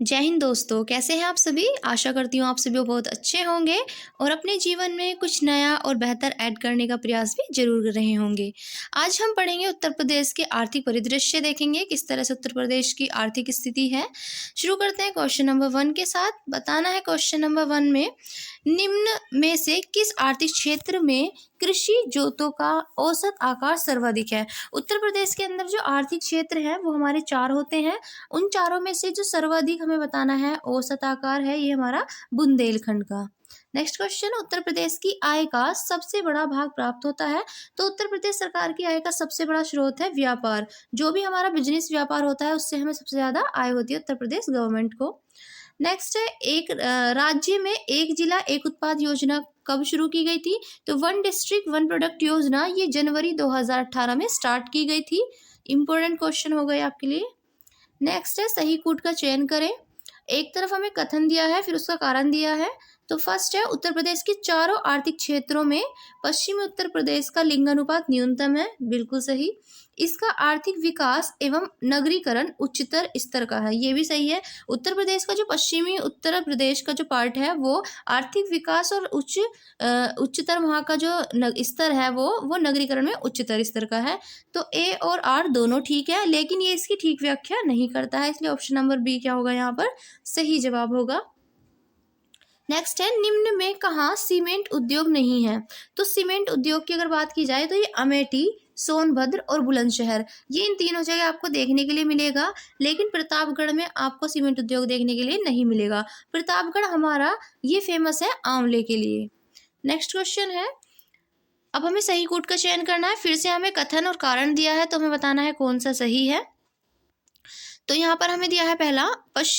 जय हिंद दोस्तों, कैसे हैं आप सभी। आशा करती हूँ आप सभी बहुत अच्छे होंगे और अपने जीवन में कुछ नया और बेहतर ऐड करने का प्रयास भी जरूर कर रहे होंगे। आज हम पढ़ेंगे उत्तर प्रदेश के आर्थिक परिदृश्य, देखेंगे किस तरह से उत्तर प्रदेश की आर्थिक स्थिति है। शुरू करते हैं क्वेश्चन नंबर 1 के साथ। बताना है क्वेश्चन नंबर 1 में निम्न में से किस आर्थिक क्षेत्र में कृषि जोतों का औसत आकार सर्वाधिक है। उत्तर प्रदेश के अंदर जो आर्थिक क्षेत्र है वो हमारे 4 होते हैं। उन चारों में से जो सर्वाधिक हमें बताना है औसत आकार है, ये हमारा बुंदेलखंड का। नेक्स्ट क्वेश्चन, उत्तर प्रदेश की आय का सबसे बड़ा भाग प्राप्त होता है। तो उत्तर प्रदेश सरकार की आय का सबसे बड़ा स्रोत है व्यापार। जो भी हमारा बिजनेस व्यापार होता है उससे हमें सबसे ज्यादा आय होती है उत्तर प्रदेश गवर्नमेंट को। नेक्स्ट है, एक राज्य में एक जिला एक उत्पाद योजना कब शुरू की गई थी। तो वन डिस्ट्रिक्ट वन प्रोडक्ट योजना ये जनवरी 2018 में स्टार्ट की गई थी। इंपॉर्टेंट क्वेश्चन हो गए आपके लिए। नेक्स्ट है, सही कूट का चयन करें। एक तरफ हमें कथन दिया है, फिर उसका कारण दिया है। तो फर्स्ट है, उत्तर प्रदेश के चारों आर्थिक क्षेत्रों में पश्चिमी उत्तर प्रदेश का लिंगानुपात न्यूनतम है, बिल्कुल सही। इसका आर्थिक विकास एवं नगरीकरण उच्चतर स्तर का है, ये भी सही है। उत्तर प्रदेश का जो पश्चिमी उत्तर प्रदेश का जो पार्ट है वो आर्थिक विकास और उच्चतर वहाँ का जो स्तर है वो नगरीकरण में उच्चतर स्तर का है। तो ए और आर दोनों ठीक है, लेकिन ये इसकी ठीक व्याख्या नहीं करता है, इसलिए ऑप्शन नंबर बी क्या होगा यहाँ पर सही जवाब होगा। नेक्स्ट है, निम्न में कहाँ सीमेंट उद्योग नहीं है। तो सीमेंट उद्योग की अगर बात की जाए तो ये अमेठी, सोनभद्र और बुलंदशहर, ये इन तीनों जगह आपको देखने के लिए मिलेगा, लेकिन प्रतापगढ़ में आपको सीमेंट उद्योग देखने के लिए नहीं मिलेगा। प्रतापगढ़ हमारा ये फेमस है आंवले के लिए। नेक्स्ट क्वेश्चन है, अब हमें सही कूट का चयन करना है। फिर से हमें कथन और कारण दिया है तो हमें बताना है कौन सा सही है। तो यहाँ पर हमें दिया है पहला,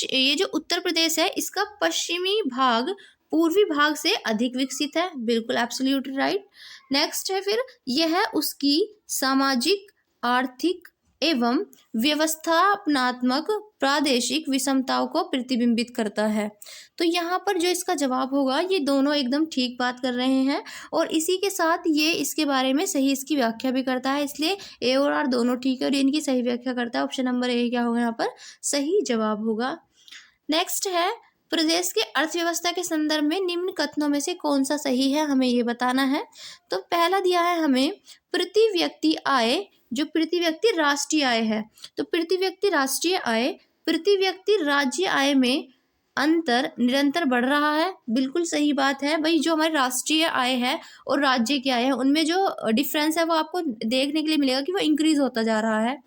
ये जो उत्तर प्रदेश है इसका पश्चिमी भाग पूर्वी भाग से अधिक विकसित है, बिल्कुल एब्सोल्युटली राइट। नेक्स्ट है, फिर यह उसकी सामाजिक, आर्थिक एवं व्यवस्थापनात्मक प्रादेशिक विषमताओं को प्रतिबिंबित करता है। तो यहाँ पर जो इसका जवाब होगा, ये दोनों एकदम ठीक बात कर रहे हैं और इसी के साथ ये इसके बारे में सही इसकी व्याख्या भी करता है, इसलिए ए और आर दोनों ठीक है और इनकी सही व्याख्या करता है। ऑप्शन नंबर ए क्या होगा यहाँ पर सही जवाब होगा। नेक्स्ट है, प्रदेश के अर्थव्यवस्था के संदर्भ में निम्न कथनों में से कौन सा सही है, हमें ये बताना है। तो पहला दिया है हमें प्रति व्यक्ति आय, जो प्रति व्यक्ति राष्ट्रीय आय है। तो प्रति व्यक्ति राष्ट्रीय आय, प्रति व्यक्ति राज्य आय में अंतर निरंतर बढ़ रहा है, बिल्कुल सही बात है भाई। जो हमारी राष्ट्रीय आय है और राज्य की आय है उनमें जो डिफरेंस है वो आपको देखने के लिए मिलेगा कि वो इंक्रीज होता जा रहा है।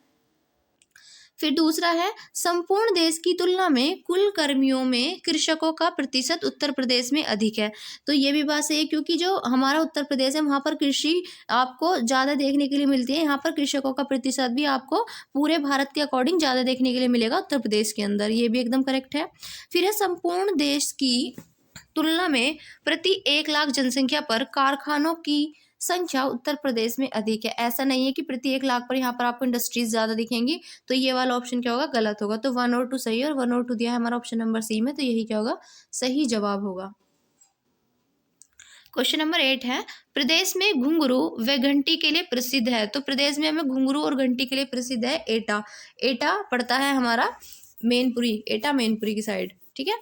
फिर दूसरा है, संपूर्ण देश की तुलना में कुल कर्मियों में कृषकों का प्रतिशत उत्तर प्रदेश में अधिक है। तो ये भी बात सही है, क्योंकि जो हमारा उत्तर प्रदेश है वहाँ पर कृषि आपको ज़्यादा देखने के लिए मिलती है। यहाँ पर कृषकों का प्रतिशत भी आपको पूरे भारत के अकॉर्डिंग ज़्यादा देखने के लिए मिलेगा उत्तर प्रदेश के अंदर, ये भी एकदम करेक्ट है। फिर है, संपूर्ण देश की तुलना में प्रति 1 लाख जनसंख्या पर कारखानों की संख्या उत्तर प्रदेश में अधिक है। ऐसा नहीं है कि प्रति 1 लाख पर यहाँ पर आपको इंडस्ट्रीज ज्यादा दिखेंगी, तो ये वाला ऑप्शन क्या होगा गलत होगा। तो 1 और 2 सही है और 1 और 2 दिया है हमारा ऑप्शन नंबर सी में, तो यही क्या होगा सही जवाब होगा। क्वेश्चन नंबर 8 है, प्रदेश में घुंघरू व घंटी के लिए प्रसिद्ध है। तो प्रदेश में हमें घुंघरू और घंटी के लिए प्रसिद्ध है एटा। एटा पड़ता है हमारा मैनपुरी, एटा मैनपुरी की साइड, ठीक है।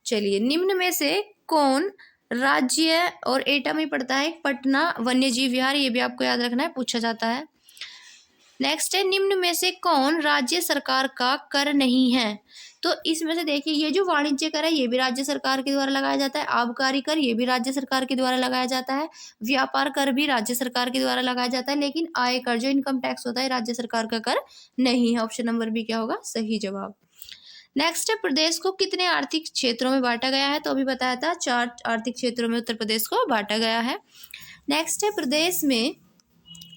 चलिए, निम्न में से कौन राज्य, और एटा में पड़ता है पटना वन्य जीव विहार, ये भी आपको याद रखना है, पूछा जाता है। नेक्स्ट है, निम्न में से कौन राज्य सरकार का कर नहीं है। तो इसमें से देखिए, ये जो वाणिज्य कर है ये भी राज्य सरकार के द्वारा लगाया जाता है, आबकारी कर ये भी राज्य सरकार के द्वारा लगाया जाता है, व्यापार कर भी राज्य सरकार के द्वारा लगाया जाता है, लेकिन आय कर जो इनकम टैक्स होता है राज्य सरकार का कर नहीं है। ऑप्शन नंबर बी क्या होगा सही जवाब। नेक्स्ट है, प्रदेश को कितने आर्थिक क्षेत्रों में बांटा गया है। तो अभी बताया था 4 आर्थिक क्षेत्रों में उत्तर प्रदेश को बांटा गया है। नेक्स्ट है, प्रदेश में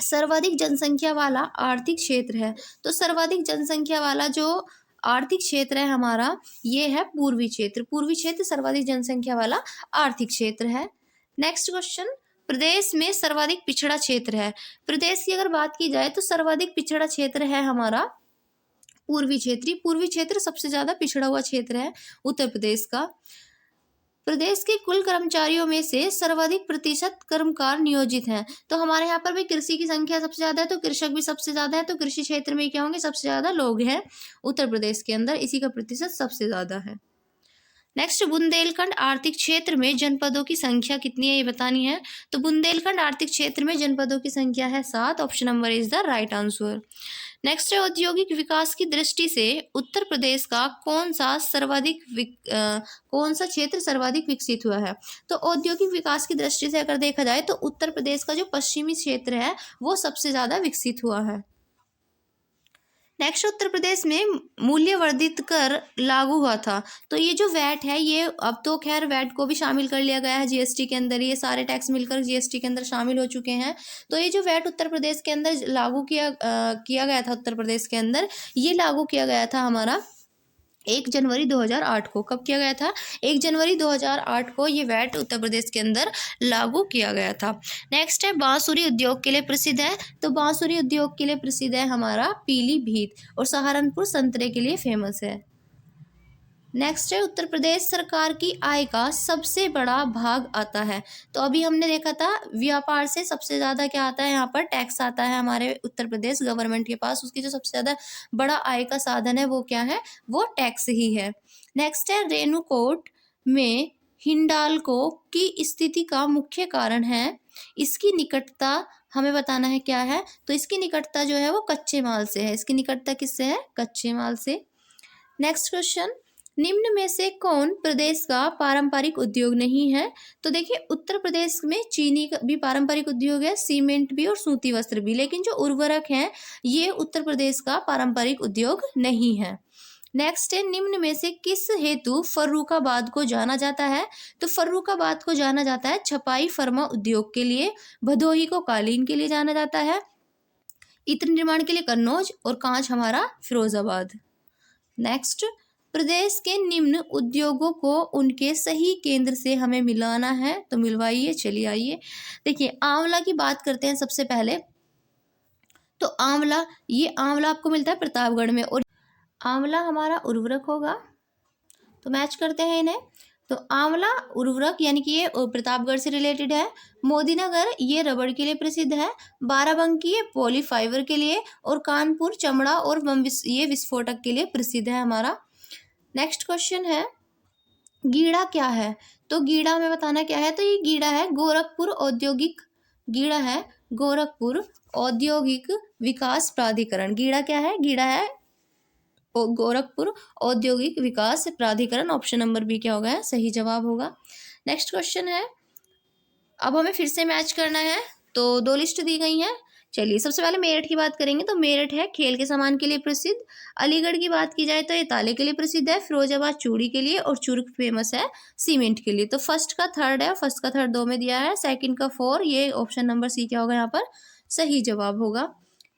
सर्वाधिक जनसंख्या वाला आर्थिक क्षेत्र है। तो सर्वाधिक जनसंख्या वाला जो आर्थिक क्षेत्र है हमारा, ये है पूर्वी क्षेत्र। पूर्वी क्षेत्र सर्वाधिक जनसंख्या वाला आर्थिक क्षेत्र है। नेक्स्ट क्वेश्चन, प्रदेश में सर्वाधिक पिछड़ा क्षेत्र है। प्रदेश की अगर बात की जाए तो सर्वाधिक पिछड़ा क्षेत्र है हमारा पूर्वी क्षेत्र। पूर्वी क्षेत्र सबसे ज्यादा पिछड़ा हुआ क्षेत्र है उत्तर प्रदेश का। प्रदेश के कुल कर्मचारियों में से सर्वाधिक प्रतिशत कर्मकार नियोजित हैं। तो हमारे यहाँ पर भी कृषि की संख्या सबसे ज़्यादा है, तो कृषक भी सबसे ज़्यादा है, तो कृषि क्षेत्र में क्या होंगे, सबसे ज़्यादा लोग हैं उत्तर प्रदेश के अंदर, इसी का प्रतिशत सबसे ज़्यादा है। नेक्स्ट, बुंदेलखंड आर्थिक क्षेत्र में जनपदों की संख्या कितनी है, ये बतानी है। तो बुंदेलखंड आर्थिक क्षेत्र में जनपदों की संख्या है 7। Option number is the right answer. Next है, औद्योगिक विकास की दृष्टि से उत्तर प्रदेश का कौन सा क्षेत्र सर्वाधिक विकसित हुआ है। तो औद्योगिक विकास की दृष्टि से अगर देखा जाए तो उत्तर प्रदेश का जो पश्चिमी क्षेत्र है वो सबसे ज़्यादा विकसित हुआ है। नेक्स्ट, उत्तर प्रदेश में मूल्य वर्धित कर लागू हुआ था। तो ये जो वैट है, ये अब तो खैर वैट को भी शामिल कर लिया गया है जीएसटी के अंदर, ये सारे टैक्स मिलकर जीएसटी के अंदर शामिल हो चुके हैं। तो ये जो वैट उत्तर प्रदेश के अंदर लागू किया गया था, उत्तर प्रदेश के अंदर ये लागू किया गया था हमारा 1 जनवरी 2008 को। कब किया गया था? 1 जनवरी 2008 को ये वैट उत्तर प्रदेश के अंदर लागू किया गया था। नेक्स्ट है, बांसुरी उद्योग के लिए प्रसिद्ध है। तो बांसुरी उद्योग के लिए प्रसिद्ध है हमारा पीलीभीत, और सहारनपुर संतरे के लिए फेमस है। नेक्स्ट है, उत्तर प्रदेश सरकार की आय का सबसे बड़ा भाग आता है। तो अभी हमने देखा था व्यापार से सबसे ज़्यादा क्या आता है, यहाँ पर टैक्स आता है हमारे उत्तर प्रदेश गवर्नमेंट के पास। उसकी जो सबसे ज़्यादा बड़ा आय का साधन है वो क्या है, वो टैक्स ही है। नेक्स्ट है, रेणुकूट में हिंडाल्को की स्थिति का मुख्य कारण है इसकी निकटता। हमें बताना है क्या है, तो इसकी निकटता जो है वो कच्चे माल से है। इसकी निकटता किससे है? कच्चे माल से। नेक्स्ट क्वेश्चन, निम्न में से कौन प्रदेश का पारंपरिक उद्योग नहीं है। तो देखिए, उत्तर प्रदेश में चीनी का भी पारंपरिक उद्योग है, सीमेंट भी और सूती वस्त्र भी, लेकिन जो उर्वरक हैं ये उत्तर प्रदेश का पारंपरिक उद्योग नहीं है। नेक्स्ट है, निम्न में से किस हेतु फर्रुखाबाद को जाना जाता है। तो फर्रुखाबाद को जाना जाता है छपाई फर्मा उद्योग के लिए, भदोही को कालीन के लिए जाना जाता है, इत्र निर्माण के लिए कन्नौज, और कांच हमारा फिरोजाबाद। नेक्स्ट, प्रदेश के निम्न उद्योगों को उनके सही केंद्र से हमें मिलाना है, तो मिलवाइए। चलिए आइए, देखिए आंवला की बात करते हैं सबसे पहले। तो आंवला आपको मिलता है प्रतापगढ़ में, और आंवला हमारा उर्वरक होगा, तो मैच करते हैं इन्हें। तो आंवला उर्वरक यानी कि ये प्रतापगढ़ से रिलेटेड है। मोदीनगर ये रबड़ के लिए प्रसिद्ध है, बाराबंकी ये पॉलीफाइबर के लिए, और कानपुर चमड़ा और ये विस्फोटक के लिए प्रसिद्ध है हमारा। नेक्स्ट क्वेश्चन है, गीड़ा क्या है। तो गीड़ा हमें बताना क्या है, तो ये गीड़ा है गोरखपुर औद्योगिक विकास प्राधिकरण। गीड़ा क्या है? गीड़ा है गोरखपुर औद्योगिक विकास प्राधिकरण। ऑप्शन नंबर बी क्या होगा, सही जवाब होगा। नेक्स्ट क्वेश्चन है, अब हमें फिर से मैच करना है, तो 2 लिस्ट दी गई हैं। चलिए सबसे पहले मेरठ की बात करेंगे। तो मेरठ है खेल के सामान के लिए प्रसिद्ध। अलीगढ़ की बात की जाए तो ये ताले के लिए प्रसिद्ध है। फिरोजाबाद चूड़ी के लिए, और चूर्क फेमस है सीमेंट के लिए। तो फर्स्ट का थर्ड है, फर्स्ट का थर्ड 2 में दिया है, सेकंड का 4, ये ऑप्शन नंबर सी क्या होगा यहाँ पर, सही जवाब होगा।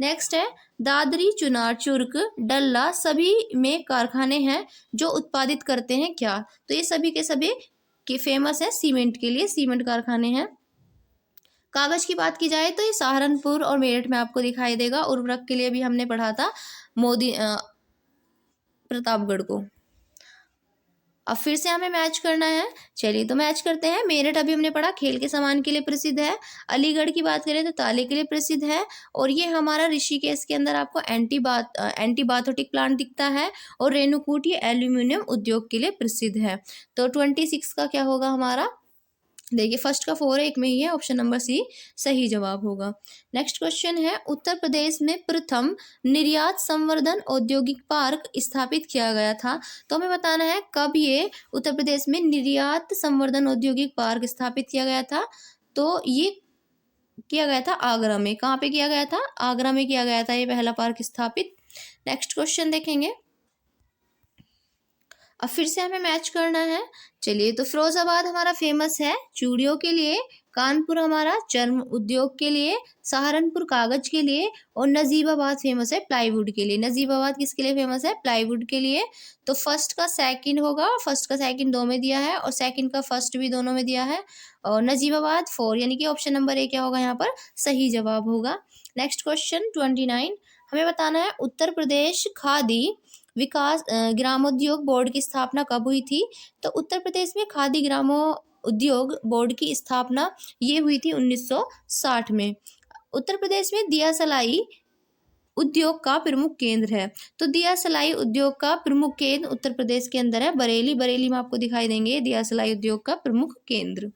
नेक्स्ट है, दादरी, चुनार, चुर्क, डल्ला सभी में कारखाने हैं जो उत्पादित करते हैं क्या। तो ये सभी के सभी फेमस है सीमेंट के लिए, सीमेंट कारखाने हैं। कागज की बात की जाए तो ये सहारनपुर और मेरठ में आपको दिखाई देगा। उर्वरक के लिए भी हमने पढ़ा था प्रतापगढ़ को। अब फिर से हमें मैच करना है। चलिए तो मैच करते हैं। मेरठ अभी हमने पढ़ा खेल के सामान के लिए प्रसिद्ध है। अलीगढ़ की बात करें तो ताले के लिए प्रसिद्ध है, और ये हमारा ऋषिकेश के अंदर आपको एंटीबायोटिक प्लांट दिखता है। और रेणुकूट ये एल्यूमिनियम उद्योग के लिए प्रसिद्ध है। तो 26 का क्या होगा हमारा, देखिए फर्स्ट का 4 है, एक में ही है, ऑप्शन नंबर सी सही जवाब होगा। नेक्स्ट क्वेश्चन है, उत्तर प्रदेश में प्रथम निर्यात संवर्धन औद्योगिक पार्क स्थापित किया गया था। तो हमें बताना है कब ये उत्तर प्रदेश में निर्यात संवर्धन औद्योगिक पार्क स्थापित किया गया था। तो ये किया गया था आगरा में। कहाँ पे किया गया था? आगरा में किया गया था ये पहला पार्क स्थापित। नेक्स्ट क्वेश्चन देखेंगे। अब फिर से हमें मैच करना है। चलिए तो फिरोजाबाद हमारा फेमस है चूड़ियों के लिए, कानपुर हमारा चर्म उद्योग के लिए, सहारनपुर कागज के लिए, और नजीबाबाद फेमस है प्लाईवुड के लिए। नजीबाबाद किसके लिए फेमस है? प्लाईवुड के लिए। तो फर्स्ट का सेकंड होगा, फर्स्ट का सेकंड 2 में दिया है, और सेकंड का फर्स्ट भी दोनों में दिया है, और नजीबाबाद 4, यानी कि ऑप्शन नंबर ए क्या होगा यहाँ पर, सही जवाब होगा। नेक्स्ट क्वेश्चन 29, हमें बताना है उत्तर प्रदेश खादी विकास ग्रामोद्योग बोर्ड की स्थापना कब हुई थी? तो उत्तर प्रदेश में खादी ग्रामोद्योग बोर्ड की स्थापना ये हुई थी 1960 में। उत्तर प्रदेश में दिया सलाई उद्योग का प्रमुख केंद्र है। तो दिया सलाई उद्योग का प्रमुख केंद्र उत्तर प्रदेश के अंदर है बरेली। बरेली में आपको दिखाई देंगे दिया सलाई उद्योग का प्रमुख केंद्र।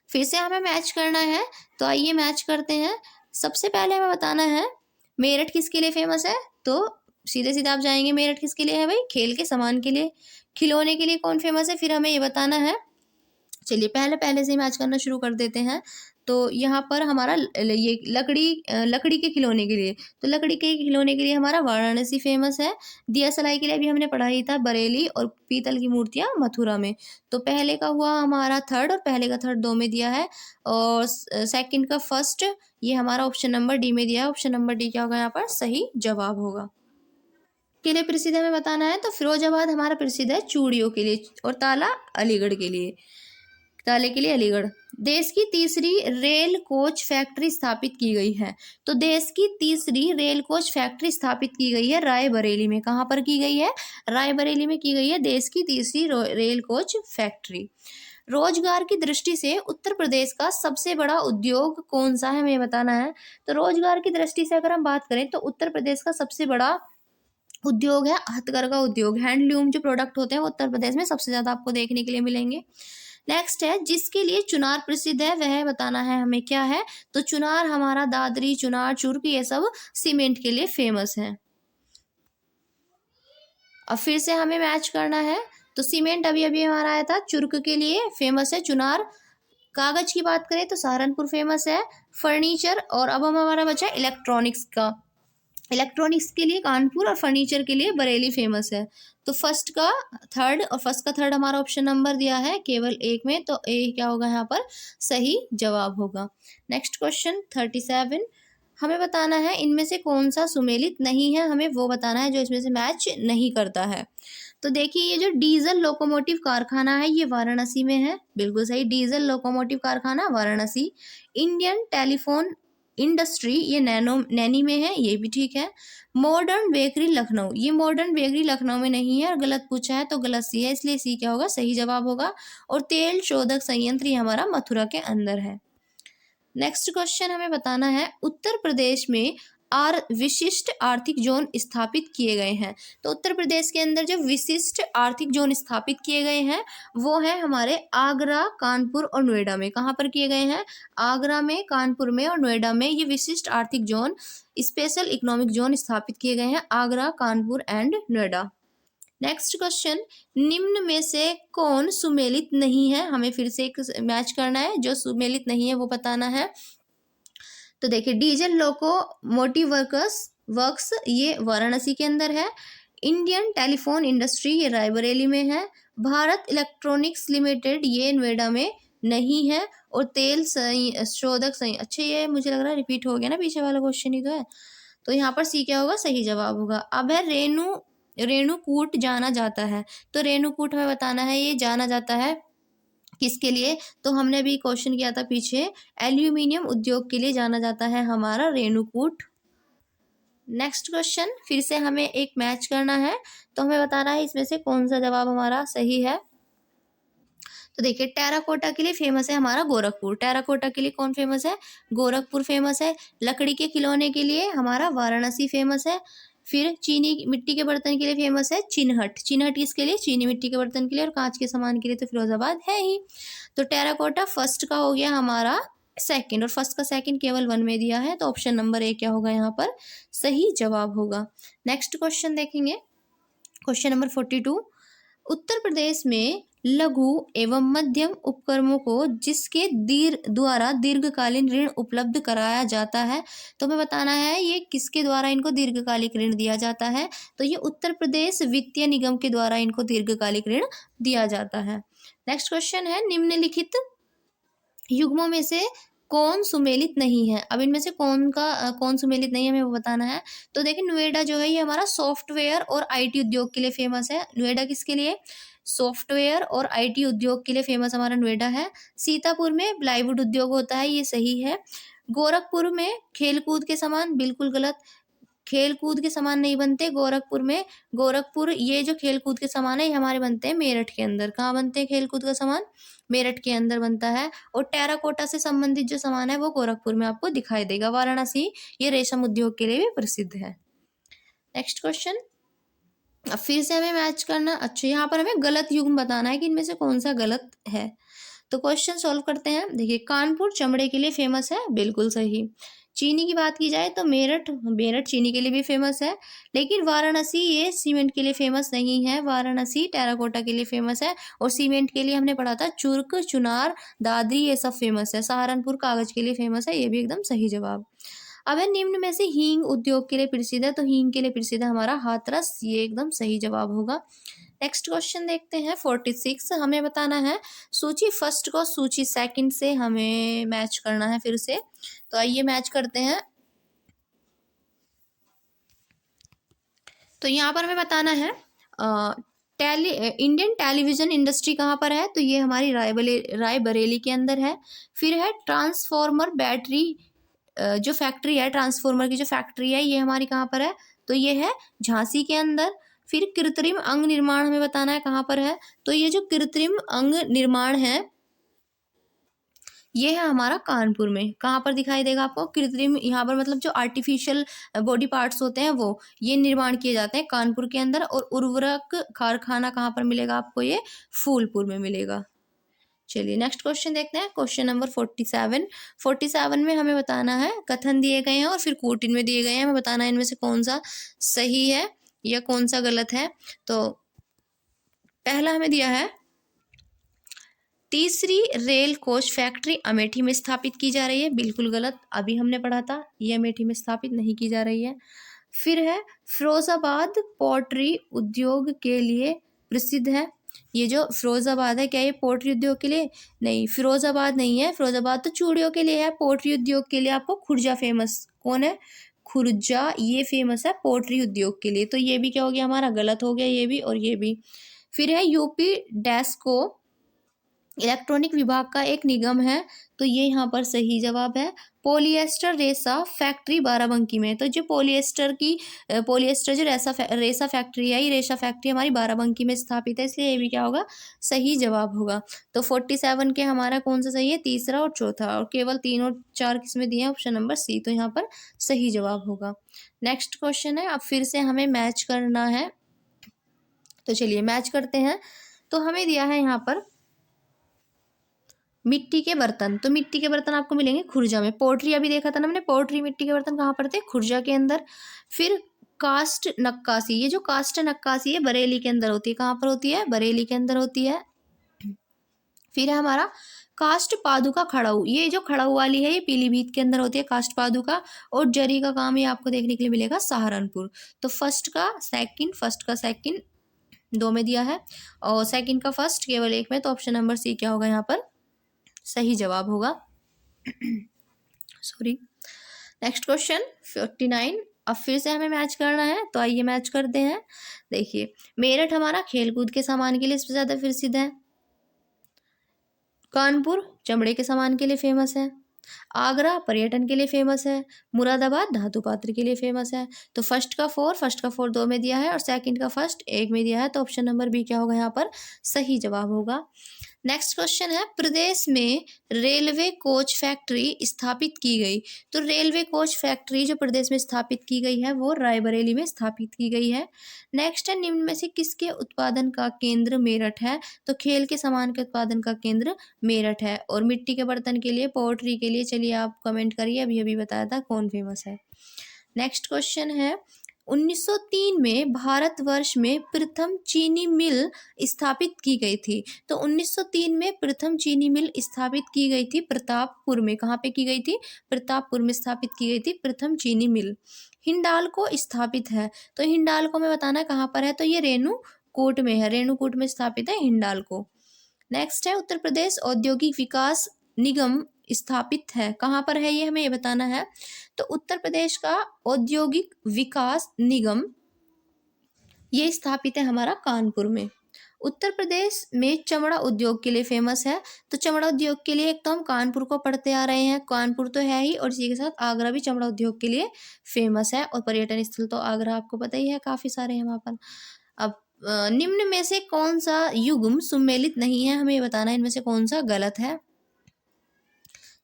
फिर से हमें मैच करना है, तो आइए मैच करते हैं। सबसे पहले हमें बताना है मेरठ किसके लिए फेमस है? तो सीधे सीधे आप जाएंगे, मेरठ किसके लिए है भाई? खेल के सामान के लिए। खिलौने के लिए कौन फेमस है? फिर हमें ये बताना है। चलिए पहले से ही मैच करना शुरू कर देते हैं। तो यहाँ पर हमारा ये लकड़ी के खिलौने के लिए, तो लकड़ी के खिलौने के लिए हमारा वाराणसी फेमस है। दिया सलाई के लिए भी हमने पढ़ा ही था बरेली, और पीतल की मूर्तियाँ मथुरा में। तो पहले का हुआ हमारा थर्ड, और पहले का थर्ड 2 में दिया है, और सेकंड का फर्स्ट ये हमारा ऑप्शन नंबर डी में दिया है। ऑप्शन नंबर डी क्या होगा यहाँ पर? सही जवाब होगा। के लिए प्रसिद्ध हमें बताना है, तो फिरोजाबाद हमारा प्रसिद्ध है चूड़ियों के लिए, और ताला अलीगढ़ के लिए। ताले के लिए अलीगढ़। देश की तीसरी रेल कोच फैक्ट्री स्थापित की गई है। तो देश की तीसरी रेल कोच फैक्ट्री स्थापित की गई है रायबरेली में। कहाँ पर की गई है? रायबरेली में की गई है देश की तीसरी रेल कोच फैक्ट्री। रोजगार की दृष्टि से उत्तर प्रदेश का सबसे बड़ा उद्योग कौन सा है, हमें बताना है। तो रोजगार की दृष्टि से अगर हम बात करें तो उत्तर प्रदेश का सबसे बड़ा उद्योग है हथकरघा उद्योग। हैंडलूम जो प्रोडक्ट होते हैं वो उत्तर प्रदेश में सबसे ज्यादा आपको देखने के लिए मिलेंगे। नेक्स्ट है जिसके लिए चुनार प्रसिद्ध है, वह बताना है हमें क्या है। तो चुनार हमारा दादरी, चुनार, चुर्क ये सब सीमेंट के लिए फेमस है। अब फिर से हमें मैच करना है, तो सीमेंट अभी अभी हमारा आया था, चुर्क के लिए फेमस है चुनार। कागज की बात करें तो सहारनपुर फेमस है। फर्नीचर, और अब हमारा बचा इलेक्ट्रॉनिक्स का। इलेक्ट्रॉनिक्स के लिए कानपुर, और फर्नीचर के लिए बरेली फेमस है। तो फर्स्ट का थर्ड हमारा ऑप्शन नंबर दिया है केवल एक में, तो ए क्या होगा यहाँ पर? सही जवाब होगा। नेक्स्ट क्वेश्चन 37, हमें बताना है इनमें से कौन सा सुमेलित नहीं है, हमें वो बताना है जो इसमें से मैच नहीं करता है। तो देखिए ये जो डीजल लोकोमोटिव कारखाना है ये वाराणसी में है, बिल्कुल सही, डीजल लोकोमोटिव कारखाना वाराणसी। इंडियन टेलीफोन इंडस्ट्री ये नैनी में है, ये भी ठीक है। मॉडर्न बेकरी लखनऊ, ये मॉडर्न बेकरी लखनऊ में नहीं है, और गलत पूछा है तो गलत सी है, इसलिए सी क्या होगा? सही जवाब होगा। और तेल शोधक संयंत्र ये हमारा मथुरा के अंदर है। नेक्स्ट क्वेश्चन हमें बताना है उत्तर प्रदेश में विशिष्ट आर्थिक जोन स्थापित किए गए हैं। तो उत्तर प्रदेश के अंदर जो विशिष्ट आर्थिक जोन स्थापित किए गए हैं वो है हमारे आगरा, कानपुर और नोएडा में। कहाँ पर किए गए हैं? आगरा में, कानपुर में और नोएडा में ये विशिष्ट आर्थिक जोन, स्पेशल इकोनॉमिक जोन स्थापित किए गए हैं Agra, Kanpur and Noida. Next question, निम्न में से कौन सुमेलित नहीं है? हमें फिर से एक मैच करना है, जो सुमेलित नहीं है वो बताना है। तो देखिए डीजल लोकोमोटिव वर्क्स ये वाराणसी के अंदर है। इंडियन टेलीफोन इंडस्ट्री ये रायबरेली में है। भारत इलेक्ट्रॉनिक्स लिमिटेड ये नोएडा में नहीं है। और तेल शोधक अच्छा ये मुझे लग रहा है रिपीट हो गया ना, पीछे वाला क्वेश्चन ही तो है, तो यहाँ पर सी क्या होगा? सही जवाब होगा। अब है रेणुकूट जाना जाता है। तो रेणुकूट हमें बताना है ये जाना जाता है किसके लिए? तो हमने भी क्वेश्चन किया था पीछे, एल्यूमिनियम उद्योग के लिए जाना जाता है हमारा रेणुकूट। नेक्स्ट क्वेश्चन फिर से हमें एक मैच करना है, तो हमें बताना है इसमें से कौन सा जवाब हमारा सही है। तो देखिए टेराकोटा के लिए फेमस है हमारा गोरखपुर। टेराकोटा के लिए कौन फेमस है? गोरखपुर फेमस है। लकड़ी के खिलौने के लिए हमारा वाराणसी फेमस है। फिर चीनी मिट्टी के बर्तन के लिए फेमस है चिनहट। चिनहट किसके लिए? चीनी मिट्टी के बर्तन के लिए। और कांच के सामान के लिए तो फिरोजाबाद है ही। तो टेराकोटा फर्स्ट का हो गया हमारा सेकंड, और फर्स्ट का सेकंड केवल 1 में दिया है, तो ऑप्शन नंबर ए क्या होगा यहाँ पर? सही जवाब होगा। नेक्स्ट क्वेश्चन देखेंगे, क्वेश्चन नंबर 42, उत्तर प्रदेश में लघु एवं मध्यम उपक्रमों को जिसके द्वारा दीर्घकालीन ऋण उपलब्ध कराया जाता है, तो हमें बताना है ये किसके द्वारा इनको दीर्घकालिक ऋण दिया जाता है। तो ये उत्तर प्रदेश वित्तीय निगम के द्वारा इनको दीर्घकालिक ऋण दिया जाता है। नेक्स्ट क्वेश्चन है निम्नलिखित युग्मों में से कौन सुमेलित नहीं है? अब इनमें से कौन सुमेलित नहीं है हमें वो बताना है। तो देखिए नोएडा जो है ये हमारा सॉफ्टवेयर और आईटी उद्योग के लिए फेमस है। नोएडा किसके लिए? सॉफ्टवेयर और आईटी उद्योग के लिए फेमस हमारा नोएडा है। सीतापुर में प्लाईवुड उद्योग होता है, ये सही है। गोरखपुर में खेलकूद के सामान, बिल्कुल गलत। खेल कूद के सामान नहीं बनते गोरखपुर में। गोरखपुर ये जो खेल कूद के सामान है ये हमारे बनते हैं मेरठ के अंदर। कहाँ बनते हैं खेल कूद का सामान? मेरठ के अंदर बनता है। और टेराकोटा से संबंधित जो सामान है वो गोरखपुर में आपको दिखाई देगा। वाराणसी ये रेशम उद्योग के लिए भी प्रसिद्ध है। नेक्स्ट क्वेश्चन, अब फिर से हमें मैच करना। अच्छा, यहाँ पर हमें गलत युग्म बताना है कि इनमें से कौन सा गलत है। तो क्वेश्चन सॉल्व करते हैं। देखिए, कानपुर चमड़े के लिए फेमस है, बिल्कुल सही। चीनी की बात की जाए तो मेरठ मेरठ चीनी के लिए भी फेमस है, लेकिन वाराणसी ये सीमेंट के लिए फेमस नहीं है। वाराणसी टेराकोटा के लिए फेमस है, और सीमेंट के लिए हमने पढ़ा था चुर्क, चुनार, दादरी ये सब फेमस है। सहारनपुर कागज के लिए फेमस है, ये भी एकदम सही जवाब। अब है निम्न में से हींग उद्योग के लिए प्रसिद्ध है, तो हींग के लिए प्रसिद्ध है हमारा हाथरस, ये एकदम सही जवाब होगा। नेक्स्ट क्वेश्चन देखते हैं 46। हमें बताना है सूची फर्स्ट को सूची सेकंड से हमें मैच करना है फिर से। तो आइए मैच करते हैं। तो यहाँ पर हमें बताना है इंडियन टेलीविजन इंडस्ट्री कहाँ पर है, तो ये हमारी रायबरेली के अंदर है। फिर है ट्रांसफॉर्मर बैटरी जो फैक्ट्री है, ट्रांसफॉर्मर की जो फैक्ट्री है ये हमारी कहाँ पर है, तो ये है झांसी के अंदर। फिर कृत्रिम अंग निर्माण हमें बताना है कहाँ पर है, तो ये जो कृत्रिम अंग निर्माण है ये है हमारा कानपुर में। कहाँ पर दिखाई देगा आपको कृत्रिम, यहाँ पर मतलब जो आर्टिफिशियल बॉडी पार्ट्स होते हैं वो ये निर्माण किए जाते हैं कानपुर के अंदर। और उर्वरक कारखाना कहाँ पर मिलेगा आपको, ये फूलपुर में मिलेगा। चलिए नेक्स्ट क्वेश्चन देखते हैं। क्वेश्चन नंबर 47 में हमें बताना है, कथन दिए गए हैं और फिर कोटिन में दिए गए हैं। हमें बताना है इनमें से कौन सा सही है या कौन सा गलत है। तो पहला हमें दिया है, तीसरी रेल कोच फैक्ट्री अमेठी में स्थापित की जा रही है, बिल्कुल गलत। अभी हमने पढ़ा था ये अमेठी में स्थापित नहीं की जा रही है। फिर है फिरोजाबाद पोल्ट्री उद्योग के लिए प्रसिद्ध है, ये जो फिरोजाबाद है क्या ये पोल्ट्री उद्योग के लिए? नहीं, फिरोजाबाद नहीं है, फिरोजाबाद तो चूड़ियों के लिए है। पोल्ट्री उद्योग के लिए आपको खुर्जा फेमस, कौन है? खुर्जा, ये फेमस है पोल्ट्री उद्योग के लिए। तो ये भी क्या हो गया हमारा, गलत हो गया ये भी और ये भी। फिर है यूपी डेस्को इलेक्ट्रॉनिक विभाग का एक निगम है, तो ये यहाँ पर सही जवाब है। पॉलिएस्टर रेसा फैक्ट्री बाराबंकी में, तो जो पॉलिएस्टर जो रेसा फैक्ट्री है, ये रेसा फैक्ट्री हमारी बाराबंकी में स्थापित है, इसलिए ये भी क्या होगा, सही जवाब होगा। तो 47 के हमारा कौन सा सही है, तीसरा और चौथा, और केवल 3 और 4 किसमें दिए हैं, ऑप्शन नंबर सी, तो यहाँ पर सही जवाब होगा। नेक्स्ट क्वेश्चन है, अब फिर से हमें मैच करना है, तो चलिए मैच करते हैं। तो हमें दिया है यहाँ पर मिट्टी के बर्तन, तो मिट्टी के बर्तन आपको मिलेंगे खुर्जा में। पोल्ट्री अभी देखा था ना हमने, पोल्ट्री मिट्टी के बर्तन कहाँ पर थे, खुर्जा के अंदर। फिर कास्ट नक्काशी, ये जो कास्ट नक्काशी है बरेली के अंदर होती है, कहाँ पर होती है, बरेली के अंदर होती है। फिर है हमारा कास्ट पादुका खड़ाऊ, ये जो खड़ाऊ वाली है ये पीलीभीत के अंदर होती है कास्ट पादुका। और जरी का काम ये आपको देखने के लिए मिलेगा सहारनपुर। तो फर्स्ट का सेकंड 2 में दिया है, और सेकंड का फर्स्ट केवल 1 में, तो ऑप्शन नंबर सी क्या होगा यहाँ पर, सही जवाब होगा। सॉरी। नेक्स्ट क्वेश्चन 49, अब फिर से हमें मैच करना है, तो आइए मैच करते हैं। देखिए, मेरठ हमारा खेलकूद के सामान के लिए सबसे ज़्यादा प्रसिद्ध है, कानपुर चमड़े के सामान के लिए फेमस है, आगरा पर्यटन के लिए फेमस है, मुरादाबाद धातु पात्र के लिए फेमस है। तो फर्स्ट का 4 2 में दिया है, और सेकंड का फर्स्ट 1 में दिया है, तो ऑप्शन नंबर बी क्या होगा यहाँ पर, सही जवाब होगा। नेक्स्ट क्वेश्चन है, प्रदेश में रेलवे कोच फैक्ट्री स्थापित की गई, तो रेलवे कोच फैक्ट्री जो प्रदेश में स्थापित की गई है वो रायबरेली में स्थापित की गई है। नेक्स्ट है, निम्न में से किसके उत्पादन का केंद्र मेरठ है, तो खेल के सामान के उत्पादन का केंद्र मेरठ है। और मिट्टी के बर्तन के लिए, पोल्ट्री के लिए, चलिए आप कमेंट करिए, अभी अभी बताया था कौन फेमस है। नेक्स्ट क्वेश्चन है, 1903 में भारतवर्ष में प्रथम चीनी मिल स्थापित की गई थी, तो 1903 में प्रथम चीनी मिल स्थापित की गई थी प्रतापपुर में। कहाँ पे की गई थी, प्रतापपुर में स्थापित की गई थी प्रथम चीनी मिल। हिंडाल्को स्थापित है, तो हिंडाल्को में बताना है कहाँ पर है, तो ये रेणुकूट में है, रेणुकूट में स्थापित है हिंडाल्को। नेक्स्ट है, उत्तर प्रदेश औद्योगिक विकास निगम स्थापित है, कहाँ पर है ये हमें ये बताना है। तो उत्तर प्रदेश का औद्योगिक विकास निगम ये स्थापित है हमारा कानपुर में। उत्तर प्रदेश में चमड़ा उद्योग के लिए फेमस है। तो चमड़ा उद्योग के लिए एक तो हम कानपुर को पढ़ते आ रहे हैं, कानपुर तो है ही, और इसी के साथ आगरा भी चमड़ा उद्योग के लिए फेमस है। और पर्यटन स्थल तो आगरा आपको पता ही है, काफ़ी सारे हैं वहाँ पर। अब निम्न में से कौन सा युग्म सुमेलित नहीं है, हमें ये बताना है इनमें से कौन सा गलत है।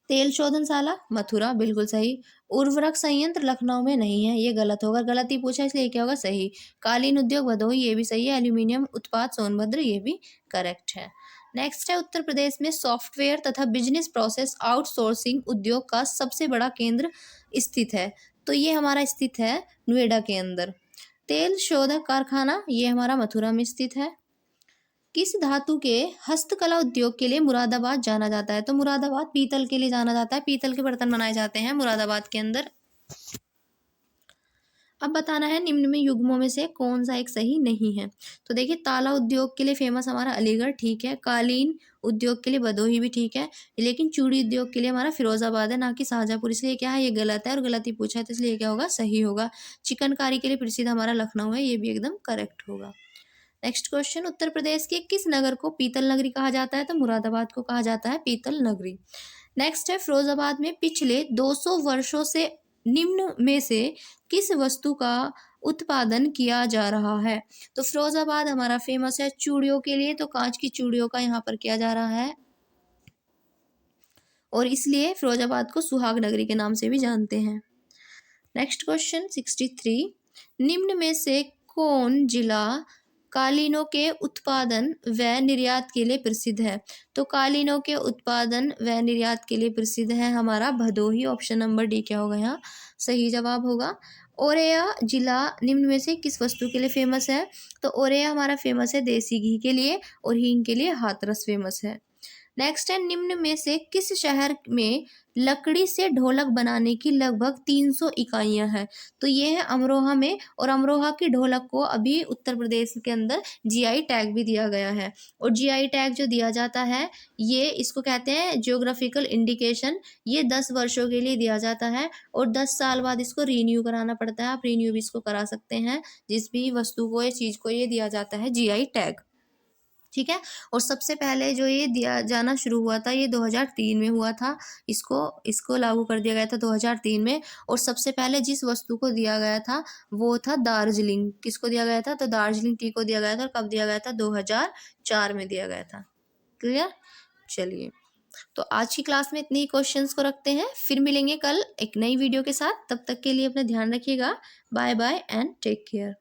तेल शोधनशाला मथुरा, बिल्कुल सही। उर्वरक संयंत्र लखनऊ में नहीं है, ये गलत होगा, गलत ही पूछा इसलिए क्या होगा, सही। कालीन उद्योग भदोही, ये भी सही है। एल्यूमिनियम उत्पाद सोनभद्र, ये भी करेक्ट है। नेक्स्ट है, उत्तर प्रदेश में सॉफ्टवेयर तथा बिजनेस प्रोसेस आउटसोर्सिंग उद्योग का सबसे बड़ा केंद्र स्थित है। तो ये हमारा स्थित है नोएडा के अंदर। तेल शोधक कारखाना ये हमारा मथुरा में स्थित है। किस धातु के हस्तकला उद्योग के लिए मुरादाबाद जाना जाता है? तो मुरादाबाद पीतल के लिए जाना जाता है, पीतल के बर्तन बनाए जाते हैं मुरादाबाद के अंदर। अब बताना है निम्न में युग्मों में से कौन सा एक सही नहीं है। तो देखिए, ताला उद्योग के लिए फेमस हमारा अलीगढ़, ठीक है। कालीन उद्योग के लिए भदोही भी ठीक है, लेकिन चूड़ी उद्योग के लिए हमारा फिरोजाबाद है, ना कि शाहजहाँपुर, इसलिए क्या है, ये गलत है और गलत ही पूछा है, तो इसलिए क्या होगा, सही होगा। चिकनकारी के लिए प्रसिद्ध हमारा लखनऊ है, ये भी एकदम करेक्ट होगा। नेक्स्ट क्वेश्चन, उत्तर प्रदेश के किस नगर को पीतल नगरी कहा जाता है? तो मुरादाबाद को कहा जाता है पीतल नगरी। नेक्स्ट है, फिरोजाबाद में पिछले 200 वर्षों से निम्न में से किस वस्तु का उत्पादन किया जा रहा है? तो फिरोजाबाद हमारा फेमस है चूड़ियों के लिए, तो कांच की चूड़ियों का यहाँ पर किया जा रहा है, और इसलिए फिरोजाबाद को सुहाग नगरी के नाम से भी जानते हैं। नेक्स्ट क्वेश्चन 63, निम्न में से कौन जिला कालीनों के उत्पादन व निर्यात के लिए प्रसिद्ध है? तो कालीनों के उत्पादन व निर्यात के लिए प्रसिद्ध है हमारा भदोही, ऑप्शन नंबर डी क्या होगा यहाँ सही जवाब होगा। औरैया जिला निम्न में से किस वस्तु के लिए फेमस है? तो औरैया हमारा फेमस है देसी घी के लिए, और हींग के लिए हाथरस फेमस है। नेक्स्ट है, निम्न में से किस शहर में लकड़ी से ढोलक बनाने की लगभग 300 इकाइयां हैं? तो ये है अमरोहा में, और अमरोहा की ढोलक को अभी उत्तर प्रदेश के अंदर जीआई टैग भी दिया गया है। और जीआई टैग जो दिया जाता है, ये इसको कहते हैं जियोग्राफिकल इंडिकेशन। ये 10 वर्षों के लिए दिया जाता है, और 10 साल बाद इसको रीन्यू कराना पड़ता है। आप रीन्यू भी इसको करा सकते हैं, जिस भी वस्तु को या चीज़ को ये दिया जाता है जीआई टैग, ठीक है। और सबसे पहले जो ये दिया जाना शुरू हुआ था, ये 2003 में हुआ था। इसको लागू कर दिया गया था 2003 में। और सबसे पहले जिस वस्तु को दिया गया था वो था दार्जिलिंग। किसको दिया गया था? तो दार्जिलिंग टी को दिया गया था। और कब दिया गया था? 2004 में दिया गया था। क्लियर? चलिए, तो आज की क्लास में इतनी ही क्वेश्चंस को रखते हैं, फिर मिलेंगे कल एक नई वीडियो के साथ। तब तक के लिए अपना ध्यान रखिएगा। Bye bye and take care.